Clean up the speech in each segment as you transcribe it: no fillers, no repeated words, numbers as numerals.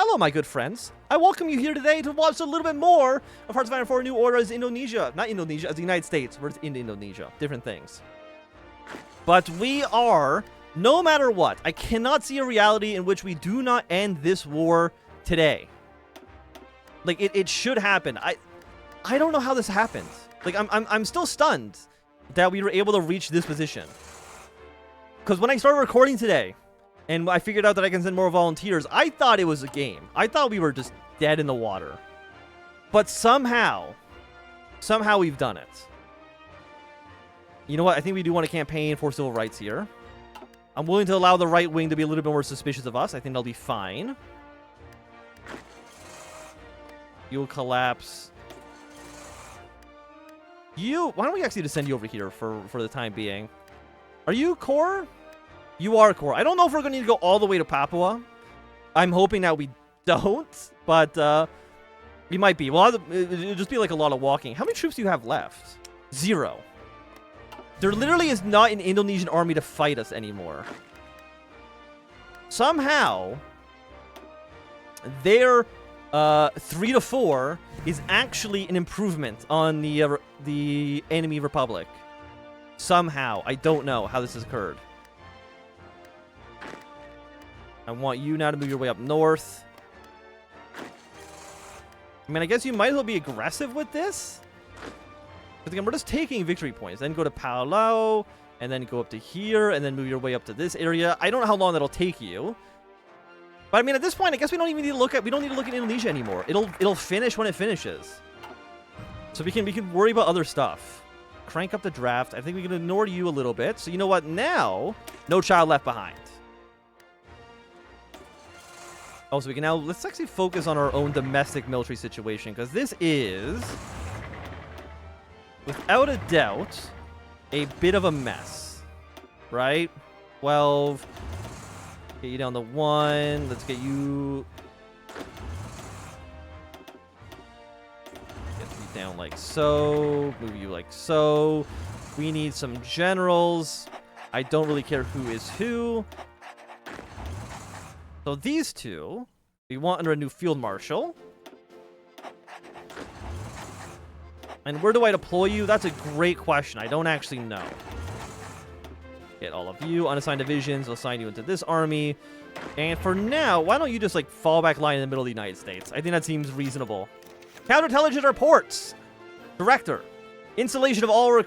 Hello, my good friends. I welcome you here today to watch a little bit more of Hearts of Iron 4 New Order as Indonesia. Not Indonesia, as the United States. We're in Indonesia. Different things. But we are, no matter what, I cannot see a reality in which we do not end this war today. Like, it should happen. I don't know how this happened. Like, I'm still stunned that we were able to reach this position. Because when I started recording today, and I figured out that I can send more volunteers, I thought it was a game. I thought we were just dead in the water. But somehow we've done it. You know what? I think we do want a campaign for civil rights here. I'm willing to allow the right wing to be a little bit more suspicious of us. I think they'll be fine. You'll collapse. Why don't we actually just send you over here for the time being? Are you core? You are core. I don't know if we're going to need to go all the way to Papua. I'm hoping that we don't, but we might be. Well, it'll just be like a lot of walking. How many troops do you have left? 0. There literally is not an Indonesian army to fight us anymore. Somehow, their 3 to 4 is actually an improvement on the enemy republic. Somehow. I don't know how this has occurred. I want you now to move your way up north. I mean, I guess you might as well be aggressive with this. But again, we're just taking victory points. Then go to Palau, and then go up to here, and then move your way up to this area. I don't know how long that'll take you. But I mean, at this point, I guess we don't even need to look at Indonesia anymore. It'll finish when it finishes. So we can worry about other stuff. Crank up the draft. I think we can ignore you a little bit. So you know what? Now, no child left behind. Oh, so we can now, let's actually focus on our own domestic military situation, because this is, without a doubt, a bit of a mess, right? 12, get you down to 1, let's get you, down like so, move you like so. We need some generals. I don't really care who is who. So these two, we want under a new field marshal. And where do I deploy you? That's a great question. I don't actually know. Get all of you unassigned divisions. We'll assign you into this army. And for now, why don't you just like fall back line in the middle of the United States? I think that seems reasonable. Counterintelligence reports. Director. Installation of all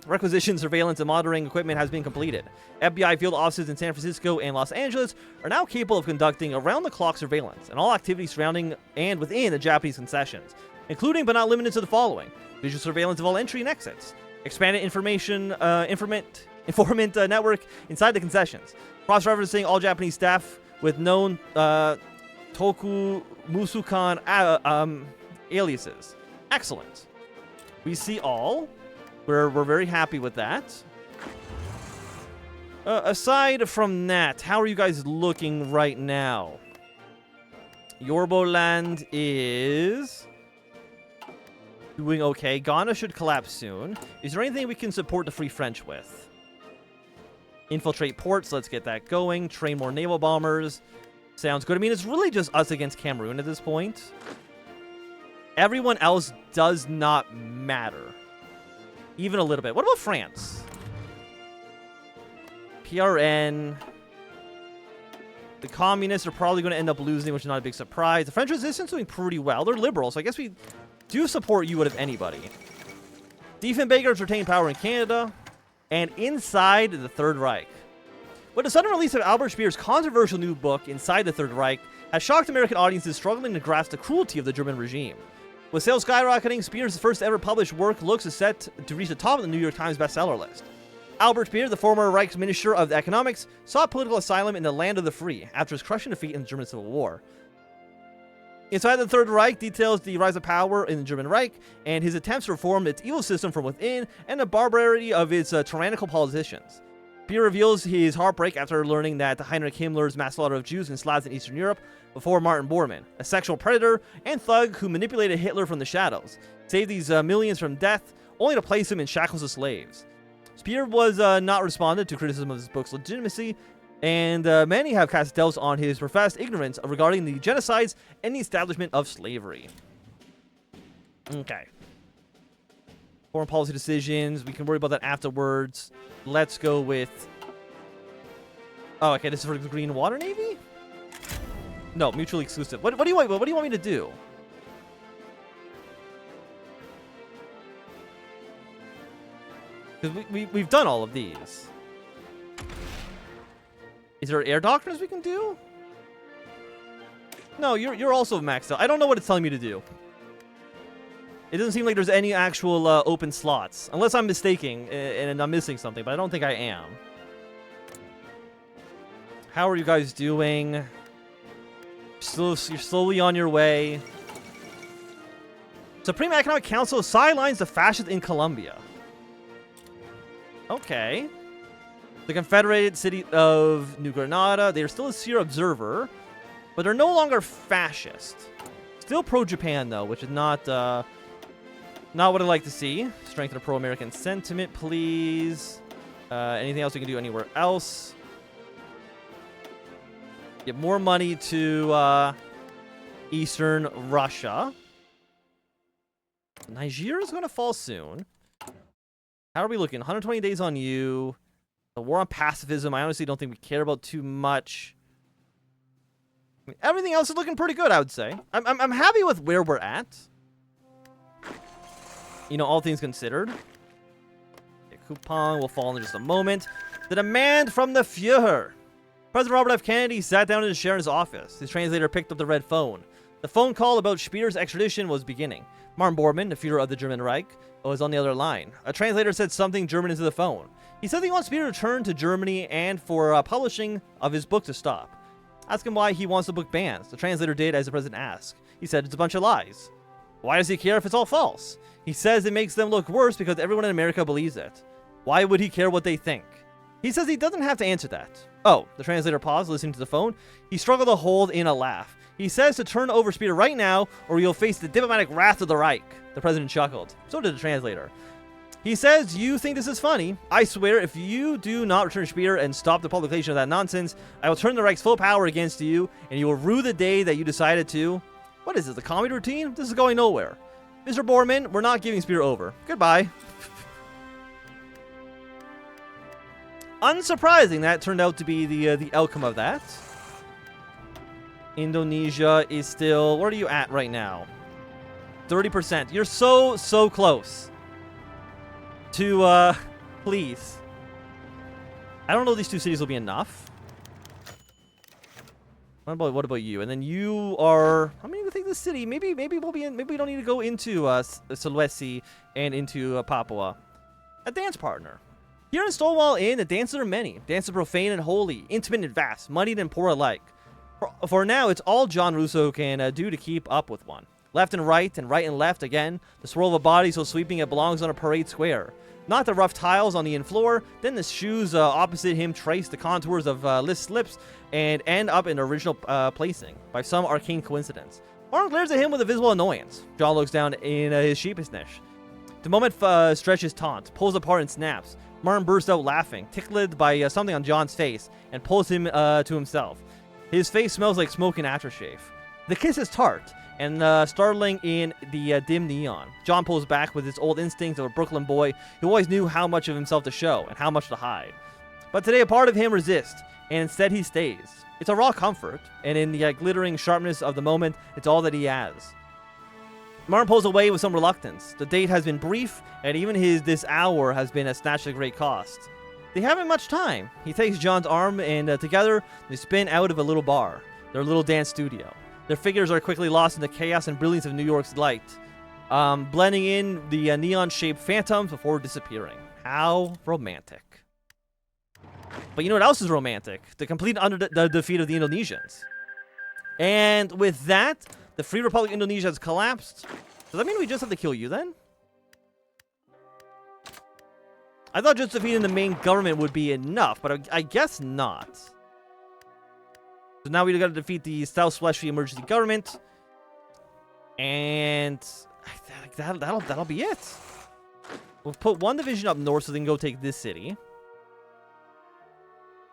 requisition, surveillance, and monitoring equipment has been completed. FBI field offices in San Francisco and Los Angeles are now capable of conducting around-the-clock surveillance and all activities surrounding and within the Japanese concessions, including but not limited to the following: visual surveillance of all entry and exits, expanded informant network inside the concessions, cross-referencing all Japanese staff with known Toku Musukan aliases. Excellent. We see all. We're very happy with that. Aside from that, how are you guys looking right now? Yorboland is doing okay. Ghana should collapse soon. Is there anything we can support the Free French with? Infiltrate ports. Let's get that going. Train more naval bombers. Sounds good. I mean, it's really just us against Cameroon at this point. Everyone else does not matter. Even a little bit. What about France? PRN. The communists are probably going to end up losing, which is not a big surprise. The French resistance is doing pretty well. They're liberal, so I guess we do support you out of anybody. Diefenbakers retain power in Canada and inside the Third Reich. With the sudden release of Albert Speer's controversial new book, Inside the Third Reich, has shocked American audiences struggling to grasp the cruelty of the German regime. With sales skyrocketing, Speer's first ever published work looks set to reach the top of the New York Times bestseller list. Albert Speer, the former Reich's Minister of Economics, sought political asylum in the land of the free after his crushing defeat in the German Civil War. Inside the Third Reich details the rise of power in the German Reich and his attempts to reform its evil system from within and the barbarity of its tyrannical politicians. Speer reveals his heartbreak after learning that Heinrich Himmler's mass slaughter of Jews and Slavs in Eastern Europe before Martin Bormann, a sexual predator and thug who manipulated Hitler from the shadows, saved these millions from death, only to place them in shackles as slaves. Speer was not responded to criticism of his book's legitimacy, And many have cast doubts on his professed ignorance regarding the genocides and the establishment of slavery. Okay. Foreign policy decisions. We can worry about that afterwards. Let's go with... Oh, okay. This is for the Green Water Navy? No, mutually exclusive. What do you want me to do? Because we've done all of these. Is there air doctrines we can do? No, you're also maxed out. I don't know what it's telling me to do. It doesn't seem like there's any actual open slots. Unless I'm mistaking and I'm missing something, but I don't think I am. How are you guys doing? You're slowly on your way. Supreme Economic Council sidelines the fascists in Colombia. Okay. The Confederated City of New Granada. They are still a Speer observer, but they're no longer fascist. Still pro-Japan, though, which is not what I'd like to see. Strengthen a pro-American sentiment, please. Anything else we can do anywhere else? Get more money to Eastern Russia. Nigeria is going to fall soon. How are we looking? 120 days on you. The war on pacifism, I honestly don't think we care about too much. I mean, everything else is looking pretty good, I would say. I'm happy with where we're at. You know, all things considered. Okay, coupon will fall in just a moment. The demand from the Führer. President Robert F. Kennedy sat down in his chair in his office. His translator picked up the red phone. The phone call about Speer's extradition was beginning. Martin Bormann, the Führer of the German Reich, was on the other line. A translator said something German into the phone. He said he wants Speer to return to Germany and for publishing of his book to stop. Ask him why he wants the book banned. The translator did as the president asked. He said it's a bunch of lies. Why does he care if it's all false? He says it makes them look worse because everyone in America believes it. Why would he care what they think? He says he doesn't have to answer that. Oh, the translator paused, listening to the phone. He struggled to hold in a laugh. He says to turn over Speer right now, or you'll face the diplomatic wrath of the Reich. The president chuckled. So did the translator. He says, you think this is funny? I swear, if you do not return Speer and stop the publication of that nonsense, I will turn the Reich's full power against you, and you will rue the day that you decided to... What is this, the comedy routine? This is going nowhere. Mr. Bormann, we're not giving Speer over. Goodbye. Unsurprising, that turned out to be the outcome of that. Indonesia is still... Where are you at right now? 30%. You're so close. To, please. I don't know if these two cities will be enough. What about you? And then you are... I'm going to take this city. Maybe we'll be in... Maybe we don't need to go into Sulawesi and into Papua. A dance partner. Here in Stonewall Inn, the dances are many. Dances profane and holy, intimate and vast, moneyed and poor alike. For now, it's all John Russo can do to keep up with one. Left and right and left again. The swirl of a body so sweeping it belongs on a parade square. Not the rough tiles on the in-floor. Then the shoes opposite him trace the contours of List's lips and end up in original placing by some arcane coincidence. Martin glares at him with a visible annoyance. John looks down in his sheepishness. The moment stretches taunt, pulls apart and snaps. Martin bursts out laughing, tickled by something on John's face, and pulls him to himself. His face smells like smoke and aftershave. The kiss is tart and startling in the dim neon. John pulls back with his old instincts of a Brooklyn boy who always knew how much of himself to show and how much to hide. But today a part of him resists, and instead he stays. It's a raw comfort, and in the glittering sharpness of the moment, it's all that he has. Martin pulls away with some reluctance. The date has been brief, and even this hour has been a snatch at great cost. They haven't much time. He takes John's arm, and together they spin out of a little bar, their little dance studio. Their figures are quickly lost in the chaos and brilliance of New York's light, blending in the neon-shaped phantoms before disappearing. How romantic. But you know what else is romantic? The complete defeat of the Indonesians. And with that, the Free Republic of Indonesia has collapsed. Does that mean we just have to kill you then? I thought just defeating the main government would be enough, but I guess not. So now we got to defeat the South Schleswig emergency government. And that'll be it. We'll put one division up north so they can go take this city.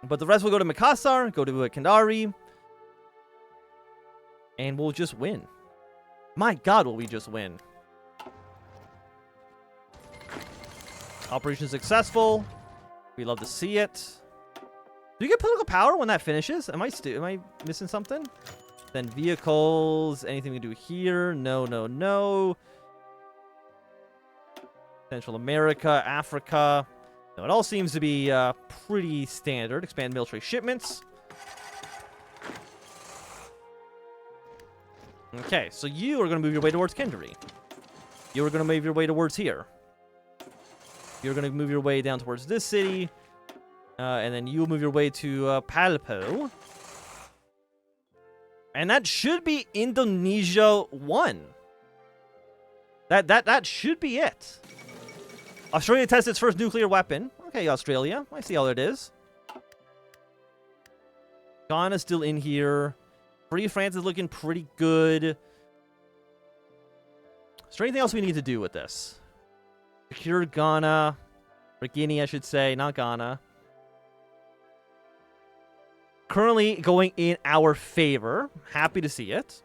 But the rest will go to Makassar, go to Kendari, and we'll just win. My God, will we just win. Operation successful. We love to see it. Do you get political power when that finishes? Am I missing something? Then vehicles, anything we do here? No, no, no. Central America, Africa. No, it all seems to be pretty standard. Expand military shipments. Okay, so you are going to move your way towards Kendari. You are going to move your way towards here. You're going to move your way down towards this city. And then you'll move your way to Palpo. And that should be Indonesia 1. That should be it. Australia tests its first nuclear weapon. Okay, Australia. I see how it is. Ghana's still in here. Free France is looking pretty good. Is there anything else we need to do with this? Secure Ghana. Or Guinea, I should say. Not Ghana. Currently going in our favor. Happy to see it.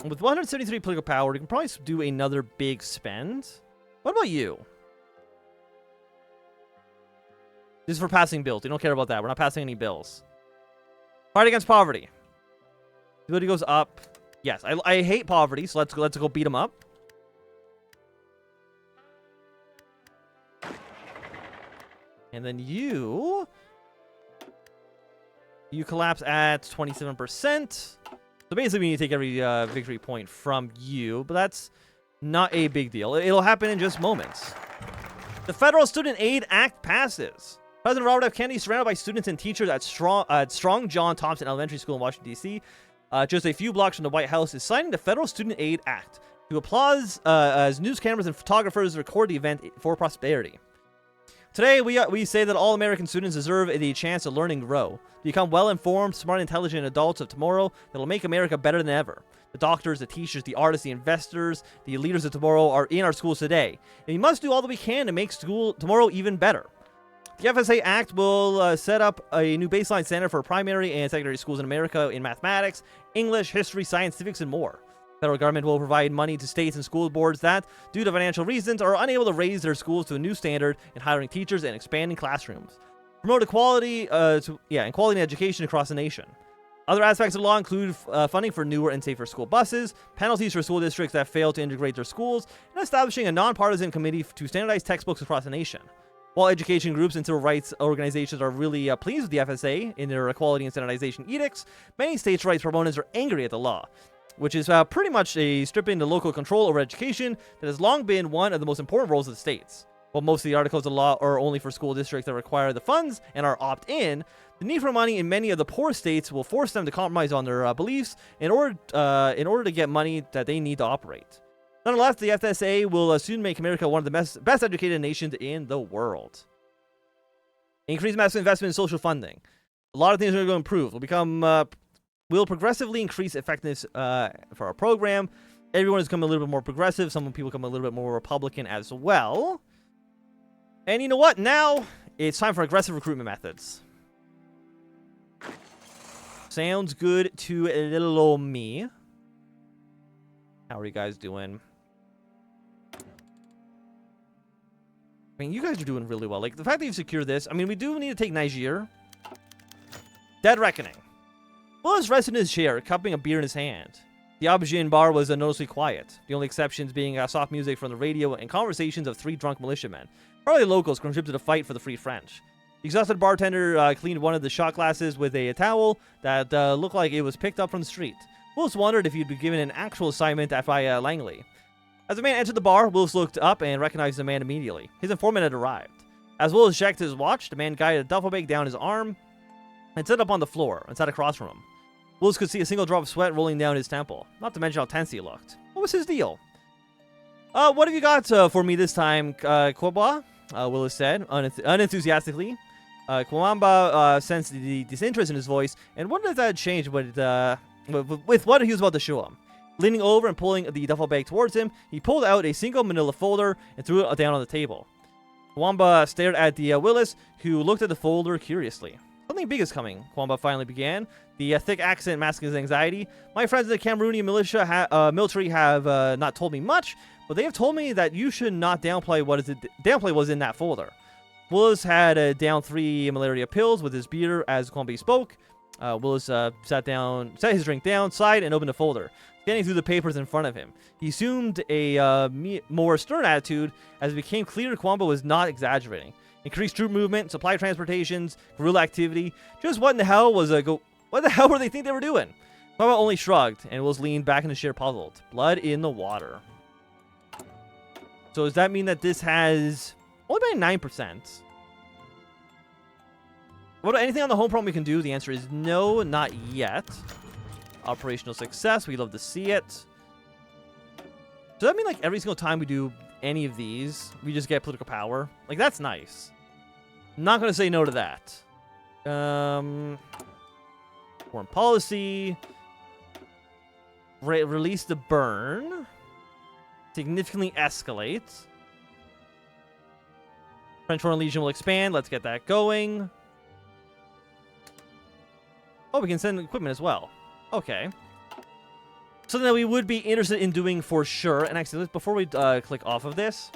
With 173 political power, we can probably do another big spend. What about you? This is for passing bills. We don't care about that. We're not passing any bills. Fight against poverty. Ability goes up. Yes, I hate poverty, so let's go beat them up. And then you collapse at 27%. So basically, we need to take every victory point from you, but that's not a big deal. It'll happen in just moments. The Federal Student Aid Act passes. President Robert F. Kennedy, surrounded by students and teachers at Strong John Thompson Elementary School in Washington, D.C., just a few blocks from the White House, is signing the Federal Student Aid Act to applause as news cameras and photographers record the event for prosperity. Today, we say that all American students deserve the chance to learn and grow, to become well-informed, smart, intelligent adults of tomorrow that will make America better than ever. The doctors, the teachers, the artists, the investors, the leaders of tomorrow are in our schools today, and we must do all that we can to make school tomorrow even better. The FSA Act will set up a new baseline standard for primary and secondary schools in America in mathematics, English, history, science, civics, and more. The federal government will provide money to states and school boards that, due to financial reasons, are unable to raise their schools to a new standard in hiring teachers and expanding classrooms. Promote equality, and quality education across the nation. Other aspects of the law include funding for newer and safer school buses, penalties for school districts that fail to integrate their schools, and establishing a nonpartisan committee to standardize textbooks across the nation. While education groups and civil rights organizations are really pleased with the FSA in their equality and standardization edicts, many states' rights proponents are angry at the law, which is pretty much a stripping the local control over education that has long been one of the most important roles of the states. While most of the articles of the law are only for school districts that require the funds and are opt-in, the need for money in many of the poor states will force them to compromise on their beliefs in order to get money that they need to operate. Nonetheless, the FSA will soon make America one of the best educated nations in the world. Increase massive investment in social funding. A lot of things are going to improve. We'll progressively increase effectiveness for our program. Everyone is becoming a little bit more progressive. Some people become a little bit more Republican as well. And you know what? Now it's time for aggressive recruitment methods. Sounds good to little old me. How are you guys doing? I mean, you guys are doing really well. Like, the fact that you've secured this, I mean, we do need to take Niger. Dead Reckoning. Willis rested in his chair, cupping a beer in his hand. The aubergine bar was noticeably quiet, the only exceptions being soft music from the radio and conversations of 3 drunk militiamen, probably locals contributed to the fight for the Free French. The exhausted bartender cleaned one of the shot glasses with a towel that looked like it was picked up from the street. Willis wondered if he'd been given an actual assignment by Langley. As the man entered the bar, Willis looked up and recognized the man immediately. His informant had arrived. As Willis checked his watch, the man guided a duffel bag down his arm and set up on the floor and sat across from him. Willis could see a single drop of sweat rolling down his temple, not to mention how tense he looked. What was his deal? What have you got for me this time, Kwaba? Willis said, unenthusiastically. Kwamba sensed the disinterest in his voice, and what did that change with what he was about to show him? Leaning over and pulling the duffel bag towards him, he pulled out a single manila folder and threw it down on the table. Kwamba stared at the Willis, who looked at the folder curiously. Something big is coming, Kwamba finally began. The thick accent masking his anxiety. My friends in the Cameroonian military have not told me much, but they have told me that you should not downplay what was in that folder. Willis had down 3 malaria pills with his beer as Kwamba spoke. Willis set his drink down, sighed, and opened the folder, scanning through the papers in front of him. He assumed a more stern attitude as it became clear Kwamba was not exaggerating. Increased troop movement, supply transportations, guerrilla activity. Just what in the hell was what the hell were they think they were doing? Kwamba only shrugged, and Willis leaned back in his chair puzzled. Blood in the water. So does that mean that this has only by 9%? What anything on the home front we can do? The answer is no, not yet. Operational success. We love to see it. Does that mean like every single time we do any of these, we just get political power? Like, that's nice. Not going to say no to that. Foreign policy. Release the burn. Significantly escalate. French Foreign Legion will expand. Let's get that going. Oh, we can send equipment as well. Okay. Something that we would be interested in doing for sure. And actually, before we click off of this,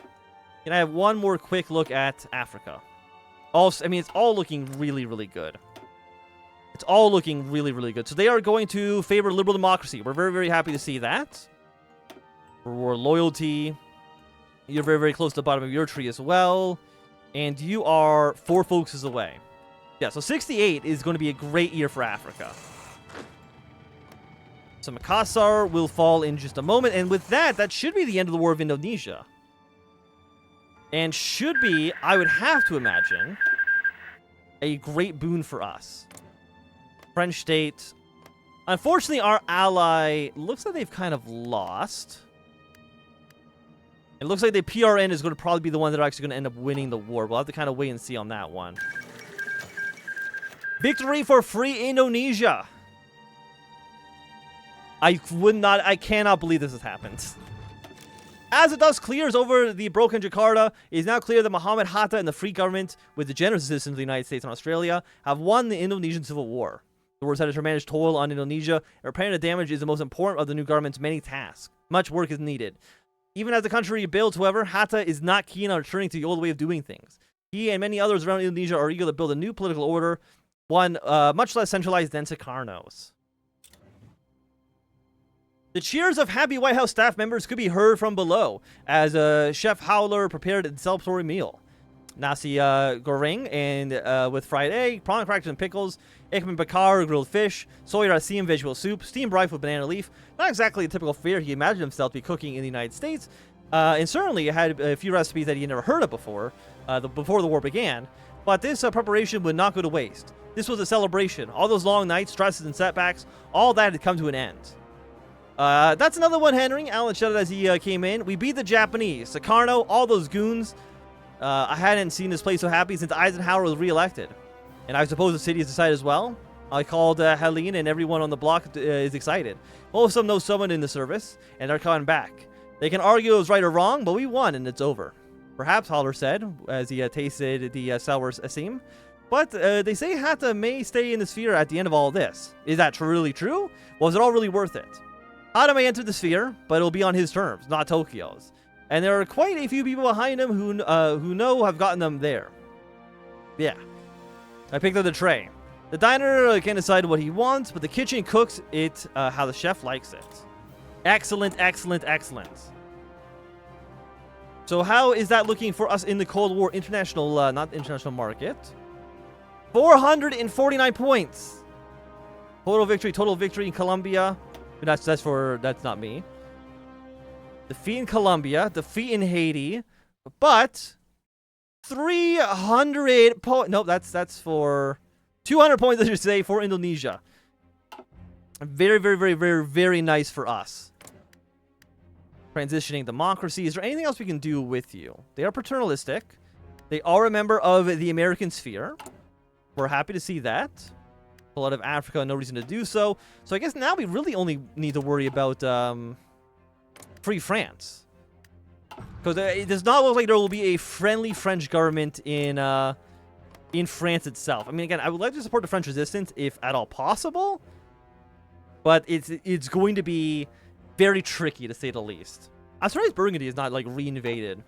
can I have one more quick look at Africa? Also, I mean, it's all looking really, really good. It's all looking really, really good. So they are going to favor liberal democracy. We're very, very happy to see that. Reward loyalty. You're very, very close to the bottom of your tree as well. And you are 4 focuses away. Yeah, so 68 is going to be a great year for Africa. So Makassar will fall in just a moment. And with that, that should be the end of the War of Indonesia. And should be, I would have to imagine, a great boon for us. French state. Unfortunately, our ally looks like they've kind of lost. It looks like the PRN is going to probably be the one that are actually going to end up winning the war. We'll have to kind of wait and see on that one. Victory for free Indonesia. I cannot believe this has happened. As the dust clears over the broken Jakarta, it is now clear that Muhammad Hatta and the Free Government, with the generous assistance of the United States and Australia, have won the Indonesian Civil War. The war's had a tremendous toll on Indonesia, and repairing the damage is the most important of the new government's many tasks. Much work is needed. Even as the country rebuilds, however, Hatta is not keen on returning to the old way of doing things. He and many others around Indonesia are eager to build a new political order, one much less centralized than Sukarno's. The cheers of happy White House staff members could be heard from below as Chef Howler prepared a celebratory meal. Nasi goreng and with fried egg, prawn crackers and pickles, Ikman bakar, grilled fish, soy rasim vegetable soup, steamed rice with banana leaf. Not exactly the typical fare he imagined himself to be cooking in the United States, and certainly it had a few recipes that he had never heard of before the war began. But this preparation would not go to waste. This was a celebration. All those long nights, stresses, and setbacks, all that had come to an end. That's another one, Henry. Alan shouted as he came in. We beat the Japanese. Sukarno, all those goons. I hadn't seen this place so happy since Eisenhower was reelected. And I suppose the city is excited as well. I called Helene, and everyone on the block is excited. Most of them know someone in the service, and they're coming back. They can argue it was right or wrong, but we won, and it's over. Perhaps, Holler said, as he tasted the sour asim. But they say Hatta may stay in the sphere at the end of all this. Is that really true? Was it all really worth it? Hatta may enter the sphere, but it'll be on his terms, not Tokyo's. And there are quite a few people behind him who have gotten them there. Yeah. I picked up the tray. The diner can decide what he wants, but the kitchen cooks it how the chef likes it. Excellent, excellent, excellent. So how is that looking for us in the Cold War international, not international market? 449 points. Total victory in Colombia. That's not me. Defeat in Colombia, defeat in Haiti, but 300 points. Nope, that's for 200 points, I should say, for Indonesia. Very, very, very, very, very nice for us. Transitioning democracy. Is there anything else we can do with you? They are paternalistic. They are a member of the American sphere. We're happy to see that. Pull out of Africa, no reason to do so. So I guess now we really only need to worry about Free France. Because it does not look like there will be a friendly French government in France itself. I mean, again, I would like to support the French resistance if at all possible, but it's going to be very tricky to say the least. I'm surprised Burgundy is not like re-invaded.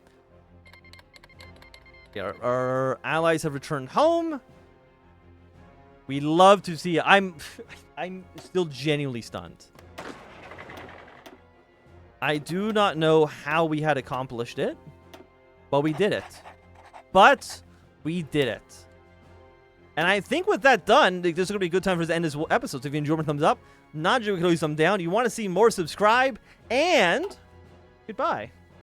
Yeah, our allies have returned home. We love to see it. I'm still genuinely stunned. I do not know how we had accomplished it, but we did it. But we did it. And I think with that done, this is going to be a good time for us to end this episode. So if you enjoyed, thumbs up. Not enjoyed, you can always thumb down. You want to see more, subscribe. And goodbye.